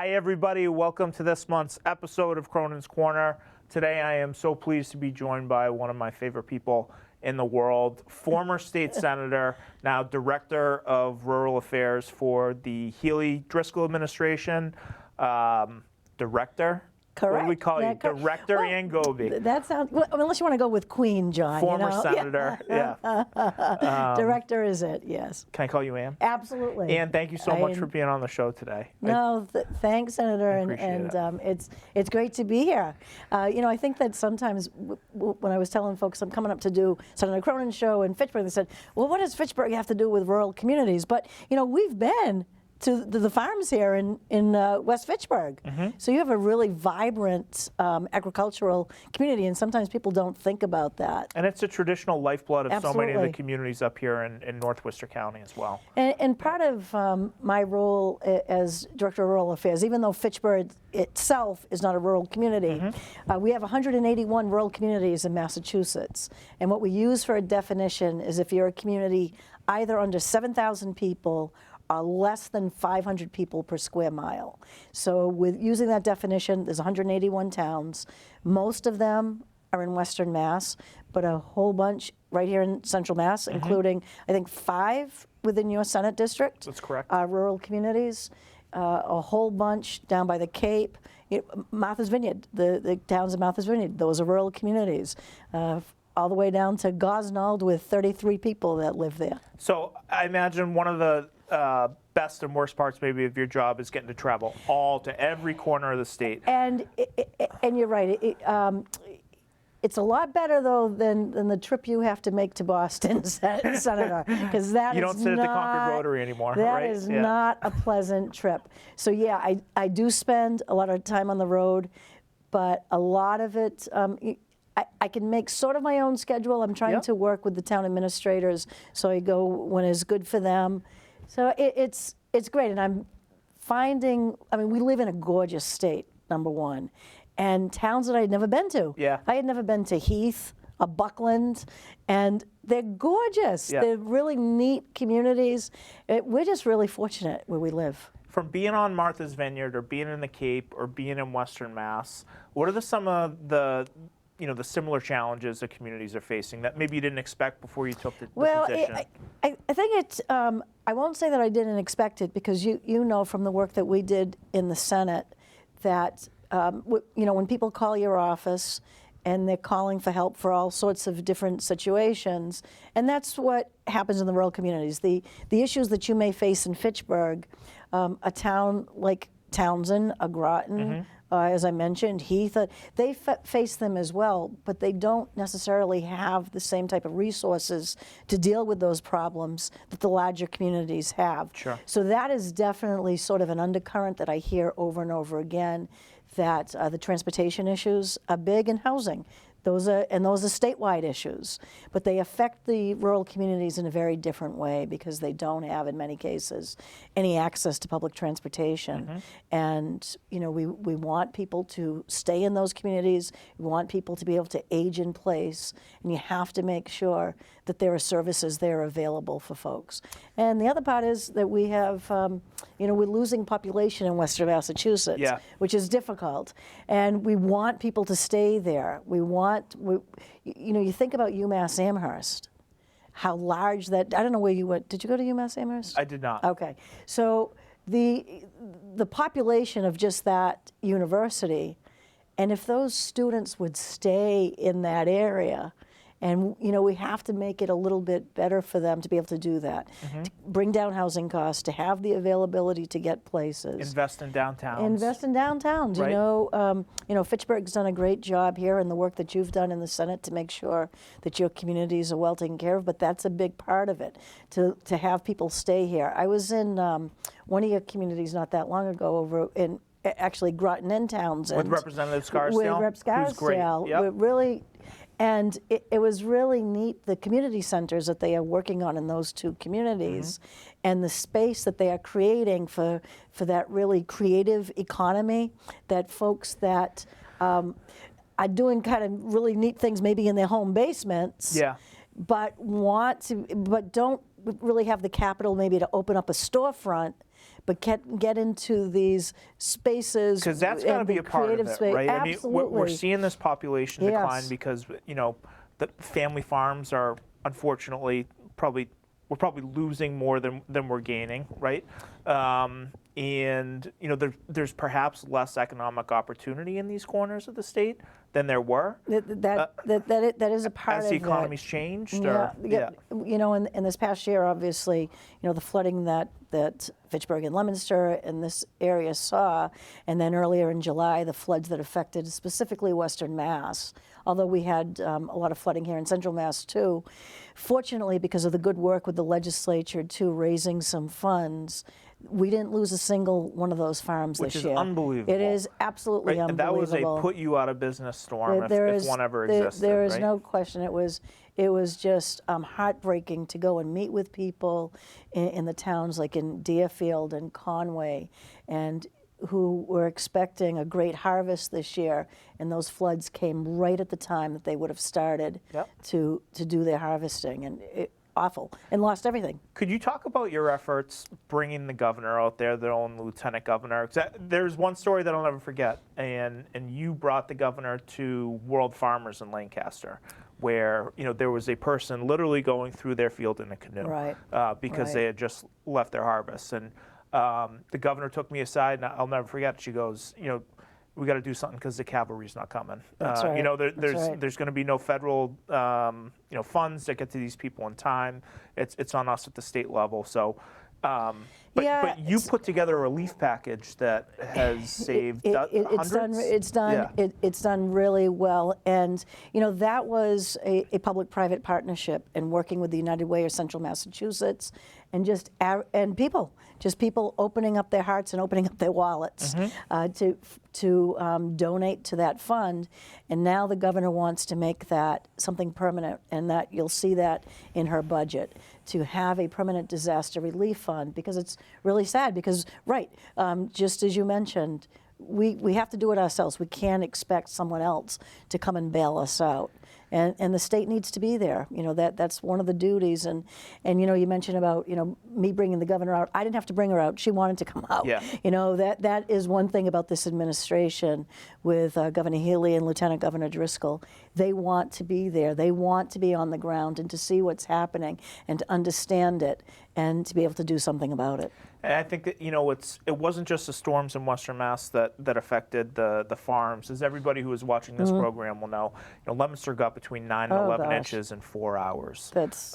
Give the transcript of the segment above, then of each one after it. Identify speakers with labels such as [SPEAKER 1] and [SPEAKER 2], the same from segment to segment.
[SPEAKER 1] Hi, everybody. Welcome to this month's episode of Cronin's Corner. Today, I am so pleased to be joined by one of my favorite people in the world, former state senator, now director of rural affairs for the Healy-Driscoll administration, director.
[SPEAKER 2] Correct.
[SPEAKER 1] What do we call you? Director
[SPEAKER 2] well,
[SPEAKER 1] Anne Gobi.
[SPEAKER 2] That sounds, well, unless you want to go with Queen, John.
[SPEAKER 1] Former senator, yeah.
[SPEAKER 2] Director is it, yes.
[SPEAKER 1] Can I call you Anne?
[SPEAKER 2] Absolutely.
[SPEAKER 1] Anne, thank you so much for being on the show today.
[SPEAKER 2] No, thanks, Senator, and it's great to be here. I think that sometimes when I was telling folks I'm coming up to do Senator Cronin's show in Fitchburg, they said, well, what does Fitchburg have to do with rural communities? But, we've been to the farms here in West Fitchburg. Mm-hmm. So you have a really vibrant agricultural community, and sometimes people don't think about that.
[SPEAKER 1] And it's a traditional lifeblood of
[SPEAKER 2] Absolutely.
[SPEAKER 1] so many of the communities up here in North Worcester County as well.
[SPEAKER 2] And part of my role as Director of Rural Affairs, even though Fitchburg itself is not a rural community, mm-hmm. We have 181 rural communities in Massachusetts. And what we use for a definition is if you're a community either under 7,000 people are less than 500 people per square mile. So with using that definition, there's 181 towns. Most of them are in Western Mass, but a whole bunch right here in Central Mass, mm-hmm. including, I think, 5 within your Senate district.
[SPEAKER 1] That's correct.
[SPEAKER 2] Rural communities, a whole bunch down by the Cape. Martha's Vineyard, the towns of Martha's Vineyard, those are rural communities. All the way down to Gosnold with 33 people that live there.
[SPEAKER 1] So I imagine one of the best and worst parts maybe of your job is getting to travel to every corner of the state.
[SPEAKER 2] And you're right. It's a lot better though than the trip you have to make to Boston, Senator, because that
[SPEAKER 1] you don't sit at the Concord Rotary anymore.
[SPEAKER 2] That
[SPEAKER 1] right?
[SPEAKER 2] is not a pleasant trip. So yeah, I do spend a lot of time on the road, but a lot of it. I can make sort of my own schedule. I'm trying to work with the town administrators, so I go when it's good for them. So it's great, and I'm finding. I mean, we live in a gorgeous state, number one, and towns that I had never been to.
[SPEAKER 1] Yeah.
[SPEAKER 2] I had never been to Heath, Buckland, and they're gorgeous.
[SPEAKER 1] Yeah.
[SPEAKER 2] They're really neat communities. We're just really fortunate where we live.
[SPEAKER 1] From being on Martha's Vineyard, or being in the Cape, or being in Western Mass, what are some of the similar challenges that communities are facing that maybe you didn't expect before you took the position?
[SPEAKER 2] I think it's, I won't say that I didn't expect it, because you know from the work that we did in the Senate that, when people call your office and they're calling for help for all sorts of different situations, and that's what happens in the rural communities. The issues that you may face in Fitchburg, a town like Townsend, Groton, mm-hmm. As I mentioned, Heath, they face them as well, but they don't necessarily have the same type of resources to deal with those problems that the larger communities have.
[SPEAKER 1] Sure.
[SPEAKER 2] So that is definitely sort of an undercurrent that I hear over and over again, that the transportation issues are big, in housing. Those are statewide issues, but they affect the rural communities in a very different way because they don't have, in many cases, any access to public transportation. Mm-hmm. And we want people to stay in those communities. We want people to be able to age in place, and you have to make sure that there are services there available for folks. And the other part is that we have, we're losing population in Western Massachusetts, which is difficult, and we want people to stay there. You think about UMass Amherst, how large that, I don't know where you went. Did you go to UMass Amherst?
[SPEAKER 1] I did not.
[SPEAKER 2] Okay. So the population of just that university, and if those students would stay in that area, and we have to make it a little bit better for them to be able to do that, mm-hmm. to bring down housing costs, to have the availability to get places.
[SPEAKER 1] Invest in downtowns.
[SPEAKER 2] Invest in downtowns.
[SPEAKER 1] Right.
[SPEAKER 2] Fitchburg's done a great job here, and the work that you've done in the Senate to make sure that your communities are well taken care of. But that's a big part of it, to have people stay here. I was in one of your communities not that long ago, over in actually Groton and Townsend.
[SPEAKER 1] With Representative Scarsdale.
[SPEAKER 2] With Rep. Scarsdale.
[SPEAKER 1] Yep.
[SPEAKER 2] And it was really neat, the community centers that they are working on in those two communities, mm-hmm. and the space that they are creating for that really creative economy, that folks that are doing kind of really neat things maybe in their home basements, but don't really have the capital maybe to open up a storefront but get into these spaces.
[SPEAKER 1] Because that's got to
[SPEAKER 2] and
[SPEAKER 1] be
[SPEAKER 2] the
[SPEAKER 1] a part of
[SPEAKER 2] creative
[SPEAKER 1] it,
[SPEAKER 2] space.
[SPEAKER 1] right?
[SPEAKER 2] Absolutely.
[SPEAKER 1] I mean, we're seeing this population decline
[SPEAKER 2] Yes.
[SPEAKER 1] because, the family farms are unfortunately we're probably losing more than we're gaining, right? And there's perhaps less economic opportunity in these corners of the state than there were
[SPEAKER 2] That is a part
[SPEAKER 1] as
[SPEAKER 2] of
[SPEAKER 1] the
[SPEAKER 2] it.
[SPEAKER 1] economy's changed.
[SPEAKER 2] Yeah,
[SPEAKER 1] Or,
[SPEAKER 2] in this past year, obviously, the flooding that Fitchburg and Leominster and this area saw, and then earlier in July, the floods that affected specifically Western Mass, although we had a lot of flooding here in Central Mass too. Fortunately, because of the good work with the legislature too, raising some funds, we didn't lose a single one of those farms
[SPEAKER 1] Which
[SPEAKER 2] this
[SPEAKER 1] is
[SPEAKER 2] year.
[SPEAKER 1] unbelievable.
[SPEAKER 2] It is absolutely
[SPEAKER 1] right? And that was
[SPEAKER 2] unbelievable.
[SPEAKER 1] a put you out of business storm
[SPEAKER 2] There
[SPEAKER 1] if
[SPEAKER 2] is-
[SPEAKER 1] one ever
[SPEAKER 2] there-
[SPEAKER 1] existed.
[SPEAKER 2] There is
[SPEAKER 1] right?
[SPEAKER 2] no question. It was just heartbreaking to go and meet with people in the towns like in Deerfield and Conway, and who were expecting a great harvest this year, and those floods came right at the time that they would have started
[SPEAKER 1] Yep.
[SPEAKER 2] to do their harvesting, and awful, and lost everything.
[SPEAKER 1] Could you talk about your efforts bringing the governor out there, their own lieutenant governor? 'Cause there's one story that I'll never forget, and you brought the governor to World Farmers in Lancaster, where there was a person literally going through their field in a canoe,
[SPEAKER 2] Right.
[SPEAKER 1] because
[SPEAKER 2] Right.
[SPEAKER 1] they had just left their harvest. And the governor took me aside, and I'll never forget. She goes, we got to do something because the cavalry's not coming.
[SPEAKER 2] That's right.
[SPEAKER 1] There's going to be no federal funds that get to these people in time. It's on us at the state level. So, but you put together a relief package that has saved hundreds.
[SPEAKER 2] It's done really well, and that was a public-private partnership, and working with the United Way of Central Massachusetts, and people opening up their hearts and opening up their wallets to donate to that fund. And now the governor wants to make that something permanent, and that you'll see that in her budget, to have a permanent disaster relief fund, because it's really sad because, just as you mentioned, we have to do it ourselves. We can't expect someone else to come and bail us out. And the state needs to be there. That's one of the duties. And you mentioned about me bringing the governor out. I didn't have to bring her out. She wanted to come out.
[SPEAKER 1] Yeah.
[SPEAKER 2] That is one thing about this administration with Governor Healy and Lieutenant Governor Driscoll. They want to be there. They want to be on the ground and to see what's happening and to understand it and to be able to do something about it.
[SPEAKER 1] And I think that it wasn't just the storms in Western Mass that affected the farms. As everybody who is watching this program will know, Leominster got between 9 and 11 inches in 4 hours.
[SPEAKER 2] That's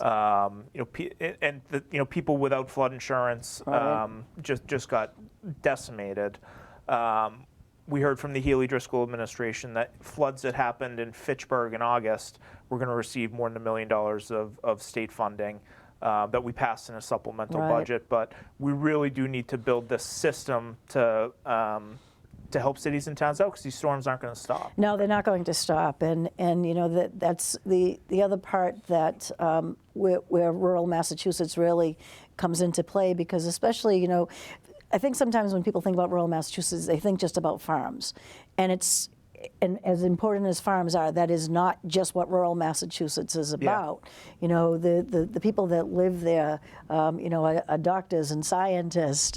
[SPEAKER 1] people without flood insurance just got decimated. We heard from the Healy Driscoll administration that floods that happened in Fitchburg in August were going to receive more than $1 million of state funding. That we passed in a supplemental budget, but we really do need to build this system to help cities and towns out, because these storms aren't going to stop.
[SPEAKER 2] No, they're not going to stop, and that's the other part that where rural Massachusetts really comes into play, because especially I think sometimes when people think about rural Massachusetts, they think just about farms, and as important as farms are, that is not just what rural Massachusetts is about. The people that live there, are doctors and scientists,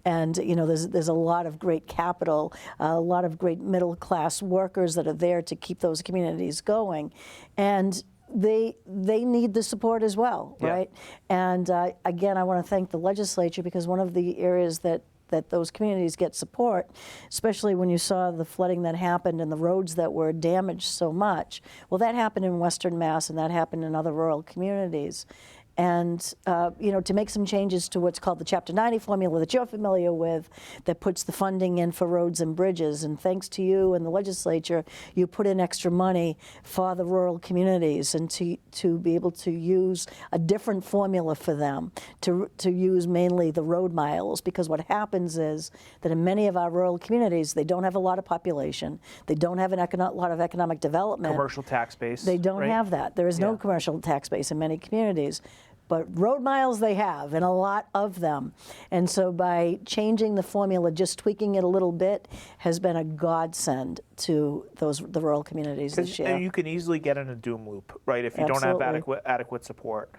[SPEAKER 2] and there's a lot of great capital, a lot of great middle class workers that are there to keep those communities going, and they need the support as well, right? And again, I want to thank the legislature, because one of the areas that those communities get support, especially when you saw the flooding that happened and the roads that were damaged so much. Well, that happened in Western Mass, and that happened in other rural communities. And to make some changes to what's called the Chapter 90 formula that you're familiar with, that puts the funding in for roads and bridges. And thanks to you and the legislature, you put in extra money for the rural communities, and to be able to use a different formula for them, to use mainly the road miles, because what happens is that in many of our rural communities, they don't have a lot of population, they don't have a lot of economic development.
[SPEAKER 1] Commercial tax base.
[SPEAKER 2] They don't have that. There is no commercial tax base in many communities. But road miles they have, and a lot of them. And so by changing the formula, just tweaking it a little bit, has been a godsend to the rural communities this year.
[SPEAKER 1] And you can easily get in a doom loop, right, if you don't have adequate support.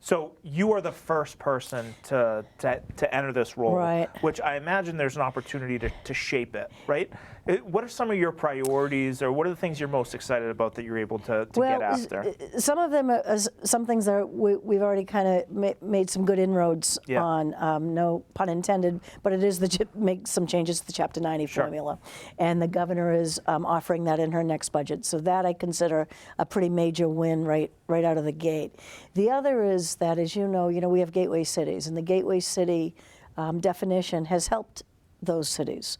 [SPEAKER 1] So you are the first person to enter this role,
[SPEAKER 2] Right.
[SPEAKER 1] which I imagine there's an opportunity to shape it, right? What are some of your priorities, or what are the things you're most excited about that you're able to get after?
[SPEAKER 2] Some of them are some things that we've already kind of made some good inroads
[SPEAKER 1] Yeah.
[SPEAKER 2] on, no pun intended, but it is make some changes to the Chapter 90
[SPEAKER 1] Sure.
[SPEAKER 2] formula. And the governor is offering that in her next budget. So that I consider a pretty major win right out of the gate. The other is that, as you know, we have gateway cities, and the gateway city definition has helped those cities.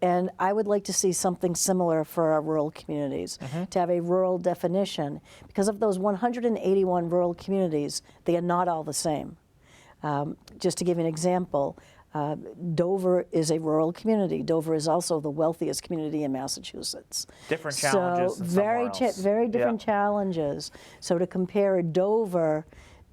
[SPEAKER 2] And I would like to see something similar for our rural communities, to have a rural definition, because of those 181 rural communities, they are not all the same. Just to give you an example, Dover is a rural community. Dover is also the wealthiest community in Massachusetts.
[SPEAKER 1] Different challenges
[SPEAKER 2] So
[SPEAKER 1] than somewhere else.
[SPEAKER 2] very different challenges. So to compare Dover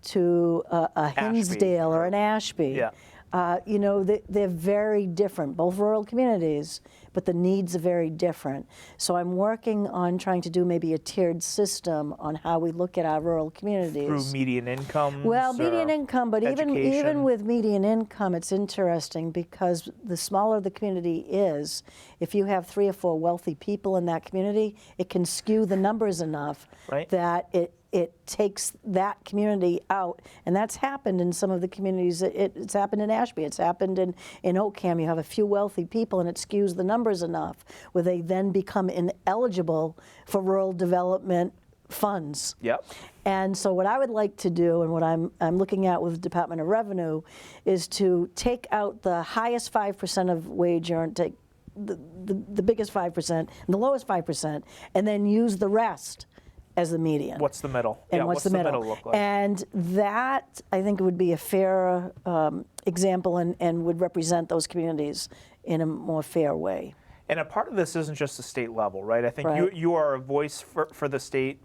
[SPEAKER 2] to a Hinsdale or an Ashby, they're very different, both rural communities, but the needs are very different. So I'm working on trying to do maybe a tiered system on how we look at our rural communities.
[SPEAKER 1] Through median income?
[SPEAKER 2] Well, median income, but even with median income, it's interesting because the smaller the community is, if you have 3 or 4 wealthy people in that community, it can skew the numbers enough that it takes that community out. And that's happened in some of the communities. It's happened in Ashby. It's happened in Oakham. You have a few wealthy people, and it skews the numbers enough where they then become ineligible for rural development funds.
[SPEAKER 1] Yep.
[SPEAKER 2] And so what I would like to do, and what I'm looking at with the Department of Revenue, is to take out the highest 5% of wage earned, take the biggest 5% and the lowest 5%, and then use the rest as the median.
[SPEAKER 1] What's the middle?
[SPEAKER 2] And
[SPEAKER 1] yeah,
[SPEAKER 2] what's the middle
[SPEAKER 1] look like?
[SPEAKER 2] And that, I think, would be a fair example and would represent those communities in a more fair way.
[SPEAKER 1] And a part of this isn't just the state level, right? I think
[SPEAKER 2] Right.
[SPEAKER 1] you are a voice for the state,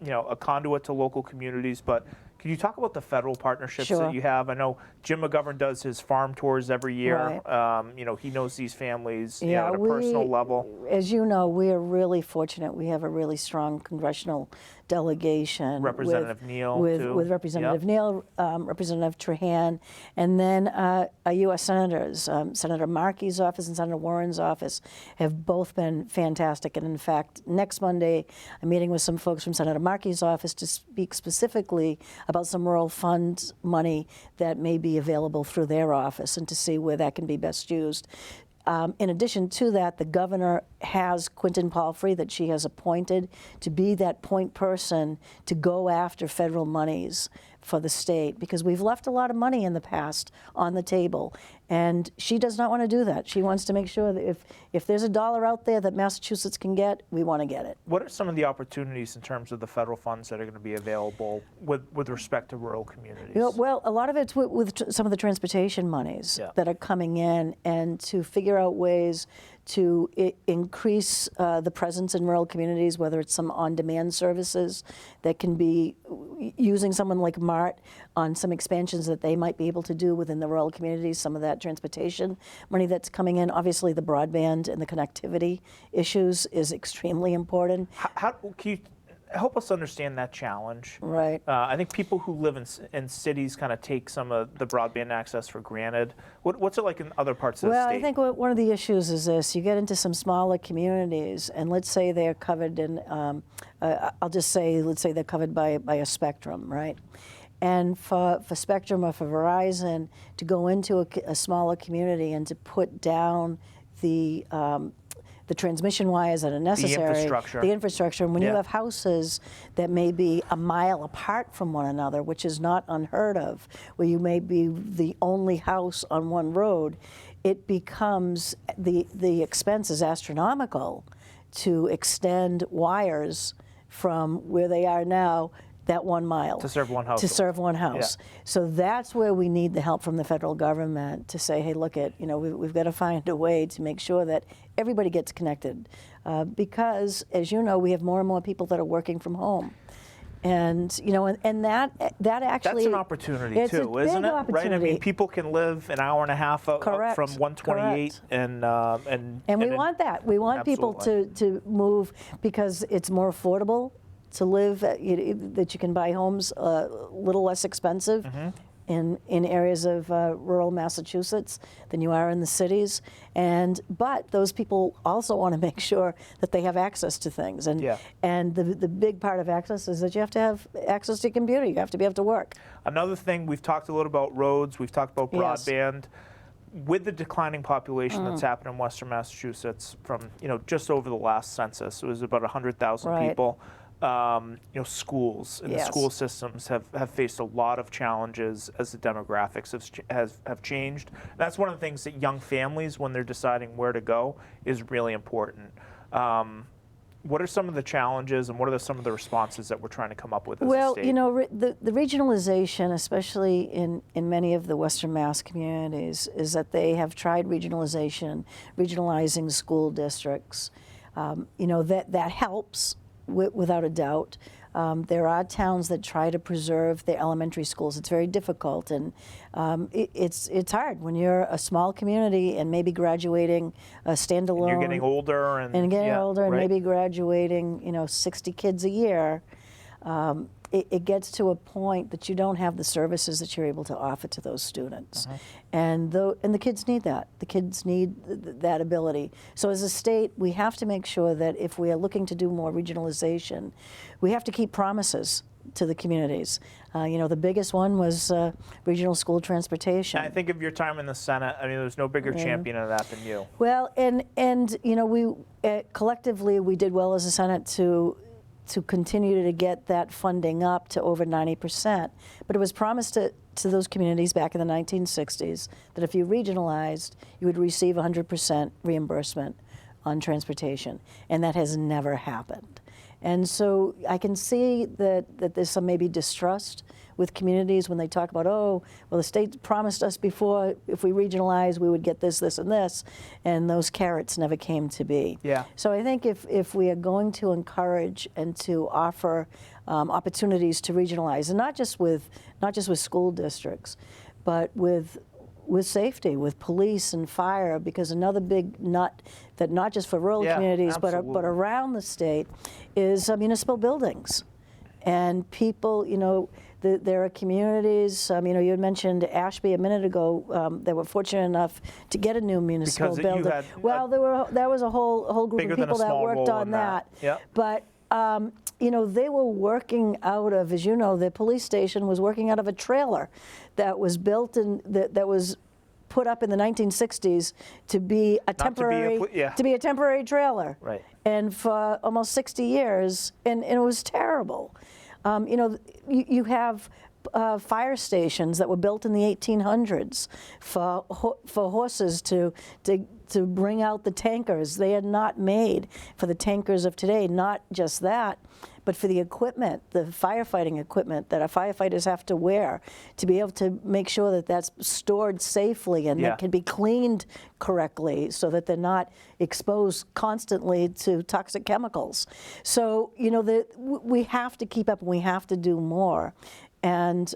[SPEAKER 1] a conduit to local communities, but can you talk about the federal partnerships
[SPEAKER 2] Sure.
[SPEAKER 1] that you have? I know Jim McGovern does his farm tours every year.
[SPEAKER 2] Right.
[SPEAKER 1] He knows these families
[SPEAKER 2] Yeah,
[SPEAKER 1] at a personal level.
[SPEAKER 2] As you know, we are really fortunate. We have a really strong congressional delegation.
[SPEAKER 1] Representative Neal, too.
[SPEAKER 2] With Representative
[SPEAKER 1] Yep.
[SPEAKER 2] Neal, Representative Trahan, and then our U.S. senators, Senator Markey's office and Senator Warren's office, have both been fantastic. And in fact, next Monday, I'm meeting with some folks from Senator Markey's office to speak specifically about some rural fund money that may be available through their office, and to see where that can be best used. In addition to that, the governor has Quentin Palfrey that she has appointed to be that point person to go after federal monies for the state, because we've left a lot of money in the past on the table, and she does not want to do that. She wants to make sure that if there's a dollar out there that Massachusetts can get, we want to get it.
[SPEAKER 1] What are some of the opportunities in terms of the federal funds that are going to be available with respect to rural communities?
[SPEAKER 2] Well, a lot of it's with some of the transportation monies that are coming in, and to figure out ways to increase the presence in rural communities, whether it's some on-demand services that can be using someone like MART on some expansions that they might be able to do within the rural communities, some of that transportation money that's coming in. Obviously, the broadband and the connectivity issues is extremely important.
[SPEAKER 1] How can you help us understand that challenge?
[SPEAKER 2] Right.
[SPEAKER 1] I think people who live in cities kind of take some of the broadband access for granted. What's it like in other parts of the state?
[SPEAKER 2] Well, I think one of the issues is this. You get into some smaller communities, and let's say they're covered in, let's say they're covered by a Spectrum, right? And for Spectrum or for Verizon to go into a smaller community and to put down the transmission wires that are necessary, the infrastructure, and when you have houses that may be a mile apart from one another, which is not unheard of, where you may be the only house on one road, it becomes, the expense is astronomical to extend wires from where they are now, that 1 mile.
[SPEAKER 1] To serve one house.
[SPEAKER 2] To serve one house.
[SPEAKER 1] Yeah.
[SPEAKER 2] So that's where we need the help from the federal government to say, hey, look, we've got to find a way to make sure that everybody gets connected. Because, as you know, we have more and more people that are working from home. And that actually,
[SPEAKER 1] that's an opportunity too, isn't it? Right? I mean, people can live an hour and a half up from 128, and
[SPEAKER 2] we want that. We want people to move because it's more affordable to live, that you can buy homes a little less expensive in areas of rural Massachusetts than you are in the cities. But those people also want to make sure that they have access to things. And the big part of access is that you have to have access to a computer. You have to be able to work.
[SPEAKER 1] Another thing, we've talked a little about roads, we've talked about broadband. With the declining population that's happened in Western Massachusetts from, just over the last census, it was about 100,000 people. Schools and the school systems have faced a lot of challenges as the demographics have changed. And that's one of the things that young families, when they're deciding where to go, is really important. What are some of the challenges, and what are some of the responses that we're trying to come up with as a state?
[SPEAKER 2] The regionalization, especially in many of the Western Mass communities, is that they have tried regionalizing school districts. That helps, without a doubt. There are towns that try to preserve their elementary schools. It's very difficult, and it's hard when you're a small community and maybe graduating a standalone. And
[SPEAKER 1] you're getting older,
[SPEAKER 2] and maybe graduating, 60 kids a year. It gets to a point that you don't have the services that you're able to offer to those students, and the kids need that. The kids need that ability. So as a state, we have to make sure that if we are looking to do more regionalization, we have to keep promises to the communities. The biggest one was regional school transportation.
[SPEAKER 1] And I think of your time in the Senate. I mean, there's no bigger champion of that than you.
[SPEAKER 2] Well, and we collectively we did well as a Senate to continue to get that funding up to over 90%. But it was promised to those communities back in the 1960s that if you regionalized, you would receive 100% reimbursement on transportation. And that has never happened. And so I can see that there's some maybe distrust with communities when they talk about, the state promised us before if we regionalize we would get this, this, and this, and those carrots never came to be.
[SPEAKER 1] Yeah.
[SPEAKER 2] So I think if we are going to encourage and to offer opportunities to regionalize, and not just with school districts, but with safety, with police and fire, because another big nut that not just for rural communities but around the state is municipal buildings. And people, there are communities, you had mentioned Ashby a minute ago, that were fortunate enough to get a new municipal building. There was a whole group of people that worked on that.
[SPEAKER 1] Yep.
[SPEAKER 2] But they were working out of, as you know, the police station was working out of a trailer that was built that was put up in the 1960s to be a temporary trailer.
[SPEAKER 1] Right.
[SPEAKER 2] And for almost 60 years, and it was terrible. You have fire stations that were built in the 1800s for horses to bring out the tankers. They are not made for the tankers of today. Not just that, but for the equipment, the firefighting equipment that our firefighters have to wear to be able to make sure that that's stored safely and that can be cleaned correctly so that they're not exposed constantly to toxic chemicals. So, we have to keep up and we have to do more. And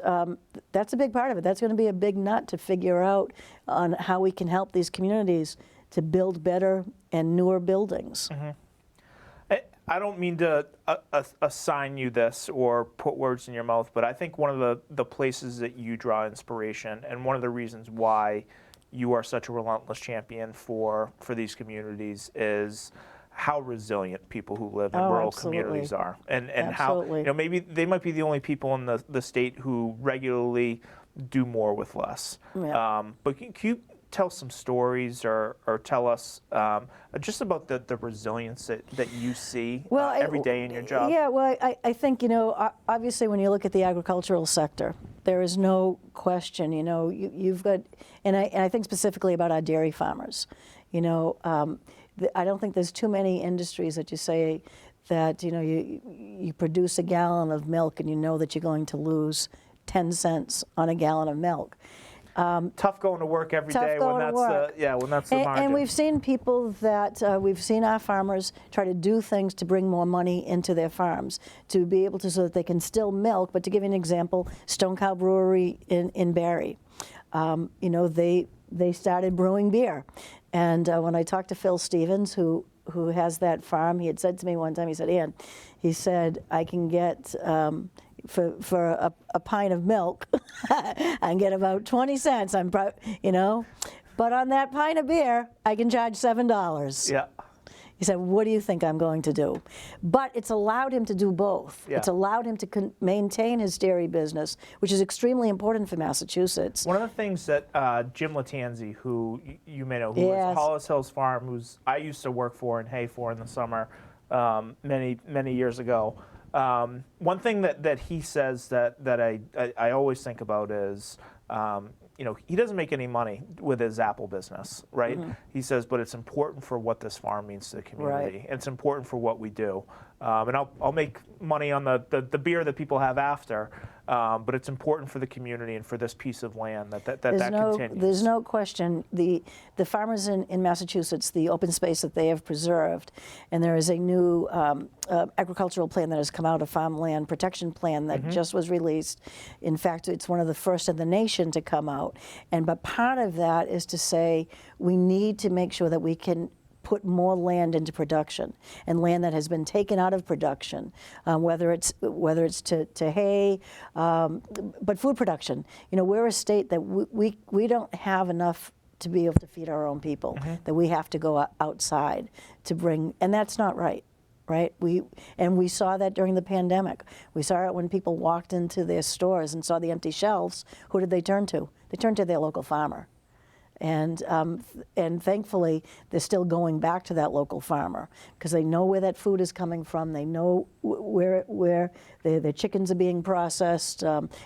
[SPEAKER 2] that's a big part of it. That's going to be a big nut to figure out on how we can help these communities to build better and newer buildings.
[SPEAKER 1] I don't mean to assign you this or put words in your mouth, but I think one of the places that you draw inspiration, and one of the reasons why you are such a relentless champion for these communities, is how resilient people who live in rural communities are, and how maybe they might be the only people in the state who regularly do more with less.
[SPEAKER 2] Yeah.
[SPEAKER 1] But can you tell some stories or tell us just about the resilience that you see every day in your job?
[SPEAKER 2] Yeah, well, I think, obviously when you look at the agricultural sector, there is no question, you've got, and I think specifically about our dairy farmers, I don't think there's too many industries that you say that, you produce a gallon of milk and you know that you're going to lose 10 cents on a gallon of milk.
[SPEAKER 1] Tough going to work every day when that's the margin.
[SPEAKER 2] And we've seen people we've seen our farmers try to do things to bring more money into their farms, to be able to, so that they can still milk. But to give you an example, Stone Cow Brewery in Barrie, they started brewing beer. And when I talked to Phil Stevens, who has that farm, he had said to me one time, he said, Ann, he said, I can get, for a pint of milk, I can get about 20 cents, but on that pint of beer, I can charge $7.
[SPEAKER 1] Yeah.
[SPEAKER 2] He said, what do you think I'm going to do? But it's allowed him to do both.
[SPEAKER 1] Yeah.
[SPEAKER 2] It's allowed him to maintain his dairy business, which is extremely important for Massachusetts.
[SPEAKER 1] One of the things that Jim Latanzi, who you may know, who
[SPEAKER 2] Yes.
[SPEAKER 1] was Hollis Hills Farm, who's I used to work for and hay for in the summer many years ago. One thing that he says that I always think about is, he doesn't make any money with his apple business, right?
[SPEAKER 2] Mm-hmm.
[SPEAKER 1] He says, but it's important for what this farm means to the community.
[SPEAKER 2] Right.
[SPEAKER 1] And it's important for what we do. And I'll make money on the beer that people have after, but it's important for the community and for this piece of land that continues.
[SPEAKER 2] There's no question. The farmers in Massachusetts, the open space that they have preserved, and there is a new agricultural plan that has come out, a farmland protection plan that just was released. In fact, it's one of the first in the nation to come out. But part of that is to say we need to make sure that we can put more land into production, and land that has been taken out of production, whether it's to hay, but food production. We're a state that we don't have enough to be able to feed our own people, that we have to go outside to bring, and that's not right. Right? We saw that during the pandemic. We saw it when people walked into their stores and saw the empty shelves. Who did they turn to? They turned to their local farmer. And thankfully, they're still going back to that local farmer because they know where that food is coming from. They know where their chickens are being processed.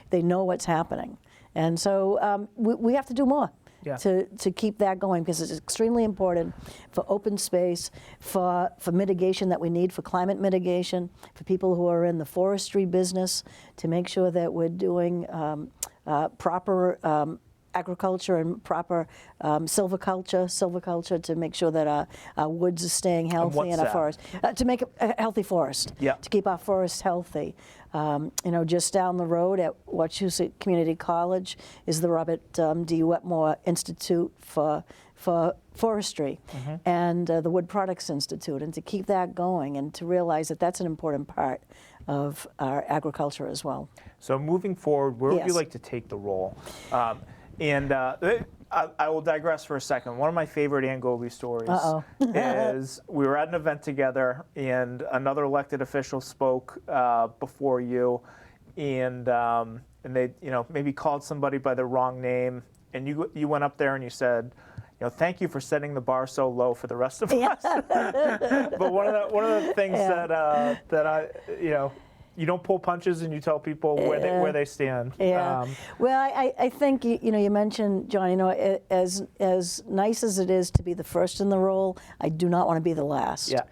[SPEAKER 2] They know what's happening. And so we have to do more to keep that going, because it's extremely important for open space, for mitigation that we need, for climate mitigation, for people who are in the forestry business, to make sure that we're doing proper agriculture and proper silviculture to make sure that our woods are staying healthy and our forest, to make a healthy forest, to keep our forests healthy. Just down the road at Wachusett Community College is the Robert D. Wetmore Institute for Forestry and the Wood Products Institute, and to keep that going and to realize that that's an important part of our agriculture as well.
[SPEAKER 1] So moving forward, where would you like to take the role? I will digress for a second. One of my favorite Anne Gobi stories is we were at an event together, and another elected official spoke before you, and they maybe called somebody by the wrong name, and you went up there and you said, thank you for setting the bar so low for the rest of us. But one of the things that I you don't pull punches and you tell people where they stand.
[SPEAKER 2] Yeah. Well, I think you mentioned, John. As nice as it is to be the first in the role, I do not want to be the last.
[SPEAKER 1] Yeah.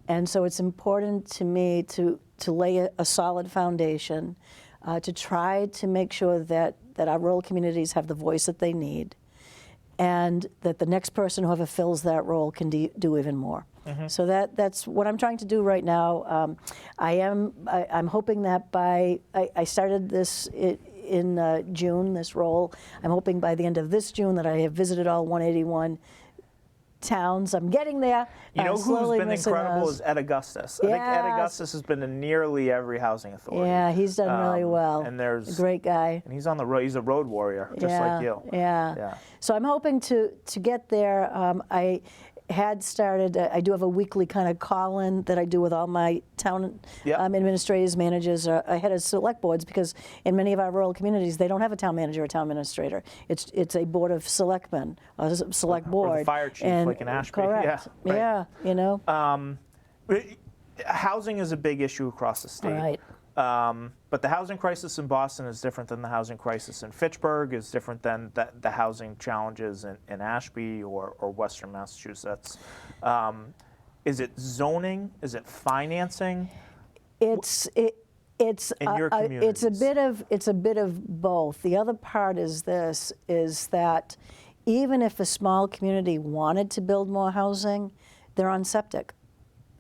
[SPEAKER 2] And so it's important to me to lay a solid foundation, to try to make sure that our rural communities have the voice that they need, and that the next person, whoever fills that role, can do even more. So that's what I'm trying to do right now. I'm hoping that I started this in June, this role. I'm hoping by the end of this June that I have visited all 181 towns. I'm getting there.
[SPEAKER 1] Who's been incredible is Ed Augustus. I think Ed Augustus has been in nearly every housing authority.
[SPEAKER 2] Yeah, he's done really well.
[SPEAKER 1] And there's
[SPEAKER 2] a great guy.
[SPEAKER 1] And he's on the road. He's a road warrior, just like you.
[SPEAKER 2] Yeah. So I'm hoping to get there. I had started, I do have a weekly kind of call-in that I do with all my town administrators, managers, head of select boards, because in many of our rural communities, they don't have a town manager or town administrator. It's a board of selectmen, a select board.
[SPEAKER 1] Or the fire chief, like in Ashby.
[SPEAKER 2] Correct.
[SPEAKER 1] Yeah, housing is a big issue across the state.
[SPEAKER 2] Right.
[SPEAKER 1] But the housing crisis in Boston is different than the housing crisis in Fitchburg, is different than the housing challenges in Ashby or Western Massachusetts. Is it zoning? Is it financing?
[SPEAKER 2] It's
[SPEAKER 1] in your communities?
[SPEAKER 2] It's a bit of both. The other part is that even if a small community wanted to build more housing, they're on septic.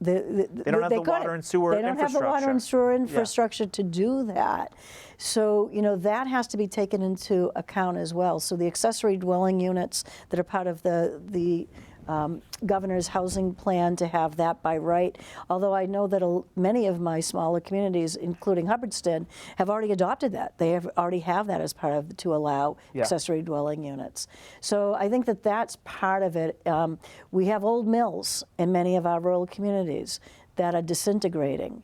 [SPEAKER 2] They don't have the water and sewer infrastructure. They don't have the water and sewer infrastructure to do that. So, that has to be taken into account as well. So the accessory dwelling units that are part of the governor's housing plan to have that by right. Although I know that many of my smaller communities, including Hubbardston, have already adopted that. They already have that as part of to allow accessory dwelling units. So I think that that's part of it. We have old mills in many of our rural communities that are disintegrating.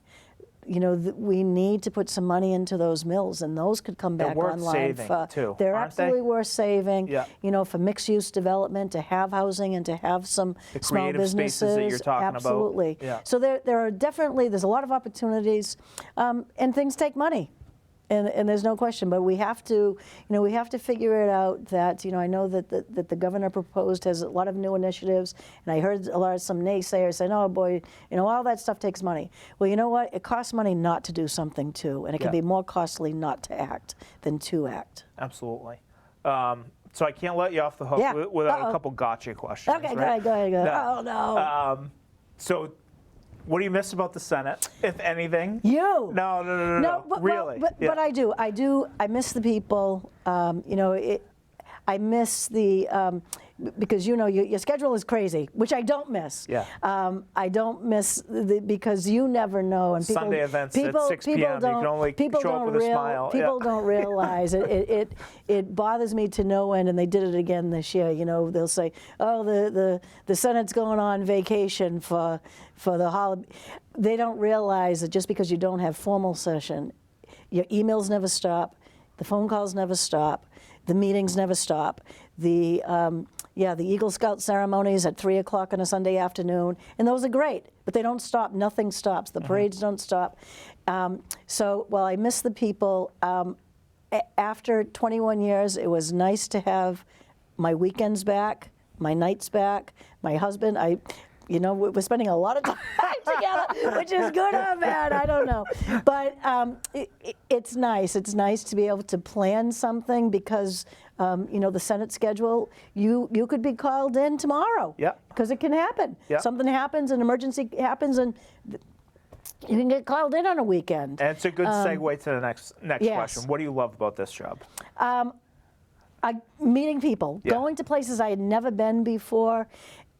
[SPEAKER 2] You know, we need to put some money into those mills, and those could come back
[SPEAKER 1] worth
[SPEAKER 2] online.
[SPEAKER 1] saving, too,
[SPEAKER 2] They're
[SPEAKER 1] aren't they?
[SPEAKER 2] absolutely worth saving.
[SPEAKER 1] Yeah.
[SPEAKER 2] You know, for mixed-use development, to have housing and to have some small
[SPEAKER 1] creative
[SPEAKER 2] businesses.
[SPEAKER 1] spaces that you're talking about.
[SPEAKER 2] Absolutely.
[SPEAKER 1] Yeah.
[SPEAKER 2] So there are definitely, there's a lot of opportunities, and things take money. And there's no question, but we have to, you know, we have to figure it out that, you know, I know that the governor proposed has a lot of new initiatives, and I heard some naysayers saying, oh boy, you know, all that stuff takes money. Well, you know what? It costs money not to do something too, and it can be more costly not to act than to act.
[SPEAKER 1] Absolutely. So I can't let you off the hook without a couple gotcha questions.
[SPEAKER 2] Okay,
[SPEAKER 1] right?
[SPEAKER 2] go ahead.
[SPEAKER 1] No.
[SPEAKER 2] Oh no.
[SPEAKER 1] So what do you miss about the Senate, if anything?
[SPEAKER 2] You.
[SPEAKER 1] No.
[SPEAKER 2] But,
[SPEAKER 1] really?
[SPEAKER 2] But I do. I miss the people. You know, I miss the, because, you know, your schedule is crazy, which I don't miss.
[SPEAKER 1] Yeah.
[SPEAKER 2] I don't miss because you never know. And people,
[SPEAKER 1] Sunday events at 6 p.m. You can only show up with a smile.
[SPEAKER 2] People don't realize it bothers me to no end, and they did it again this year. You know, they'll say, oh, the Senate's going on vacation for the holiday. They don't realize that just because you don't have formal session, your emails never stop, the phone calls never stop, the meetings never stop. The Eagle Scout ceremonies at 3 o'clock on a Sunday afternoon, and those are great, but they don't stop. Nothing stops. The parades don't stop. So while I miss the people, after 21 years, it was nice to have my weekends back, my nights back, my husband. You know, we're spending a lot of time together, which is good or bad, I don't know. But it's nice. It's nice to be able to plan something because, you know, the Senate schedule, you could be called in tomorrow.
[SPEAKER 1] Yeah.
[SPEAKER 2] Because it can happen.
[SPEAKER 1] Yeah.
[SPEAKER 2] Something happens, an emergency happens, and you can get called in on a weekend.
[SPEAKER 1] And it's a good segue to the next
[SPEAKER 2] yes.
[SPEAKER 1] question. What do you love about this job?
[SPEAKER 2] Meeting people, going to places I had never been before,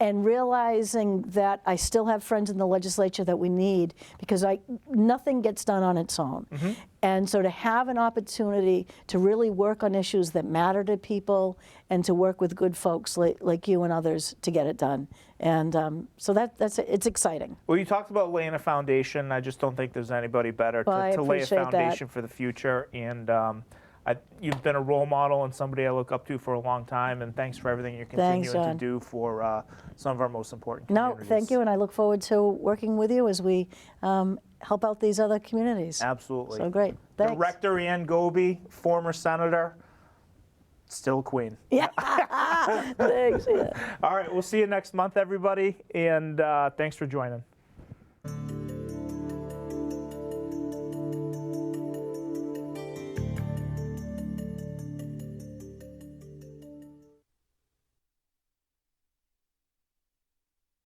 [SPEAKER 2] and realizing that I still have friends in the legislature that we need, because nothing gets done on its own. Mm-hmm. And so to have an opportunity to really work on issues that matter to people and to work with good folks like you and others to get it done. And so it's exciting.
[SPEAKER 1] Well, you talked about laying a foundation. I just don't think there's anybody better to lay a foundation for the future. And you've been a role model and somebody I look up to for a long time, and thanks for everything you're continuing to do for some of our most important communities.
[SPEAKER 2] No, thank you, and I look forward to working with you as we help out these other communities.
[SPEAKER 1] Absolutely.
[SPEAKER 2] So great. Thanks.
[SPEAKER 1] Director Anne Gobi, former senator, still queen.
[SPEAKER 2] Yeah. Thanks. Yeah.
[SPEAKER 1] All right, we'll see you next month, everybody, and thanks for joining.